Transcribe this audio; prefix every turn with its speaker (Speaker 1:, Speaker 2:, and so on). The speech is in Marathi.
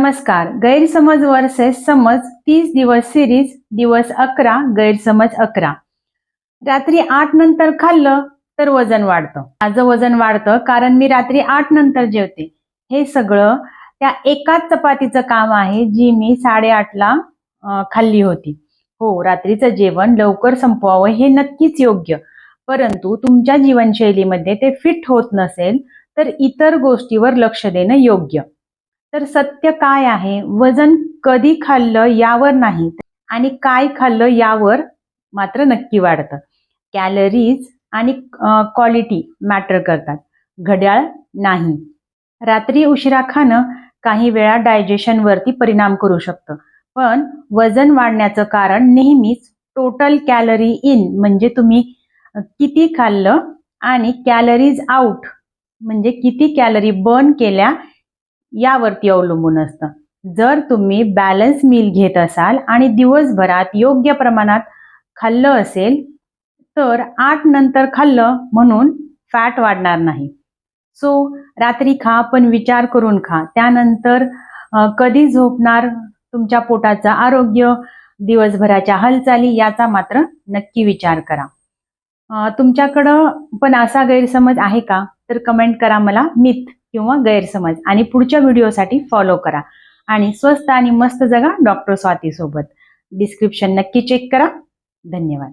Speaker 1: नमस्कार. गैरसमज वर्सेस समज 30 दिवस सिरीज दिवस 11 गैरसमज 11. रात्री 8 नंतर खाल्लं तर वजन वाढतं. माझं वजन वाढतं कारण मी रात्री 8 नंतर जेवते. हे सगळं त्या एकाच चपातीचं काम आहे जी मी 8:30ला खाल्ली होती. हो, रात्रीचं जेवण लवकर संपवावं हे नक्कीच योग्य, परंतु तुमच्या जीवनशैलीमध्ये ते फिट होत नसेल तर इतर गोष्टीवर लक्ष देणं योग्य. तर सत्य काय आहे, वजन कधी खाल्लं यावर नाही आणि काय खाल्लं यावर मात्र नक्की वाढतं. कॅलरीज आणि क्वालिटी मॅटर करतात, घड्याळ नाही. रात्री उशिरा खाणं काही वेळा डायजेशनवरती परिणाम करू शकतं, पण वजन वाढण्याचं कारण नेहमीच टोटल कॅलरी इन म्हणजे तुम्ही किती खाल्लं आणि कॅलरीज आउट म्हणजे किती कॅलरी बर्न केल्या यावरती अवलंबून असतं. जर तुम्ही बॅलन्स मील घेत असाल आणि दिवसभरात योग्य प्रमाणात खाल्लं असेल तर 8 नंतर खाल्लं म्हणून फॅट वाढणार नाही. सो रात्री खा, पण विचार करून खा. त्यानंतर कधी झोपणार, तुमच्या पोटाचं आरोग्य, दिवसभराच्या हालचाली याचा मात्र नक्की विचार करा. तुमच्याकडं पण असा गैरसमज आहे का? तर कमेंट करा मला मिथ किंवा गैरसमज आणि पुढच्या व्हिडिओसाठी फॉलो करा. आणि स्वस्त आणि मस्त जगा डॉक्टर स्वाती सोबत. डिस्क्रिप्शन नक्की चेक करा. धन्यवाद.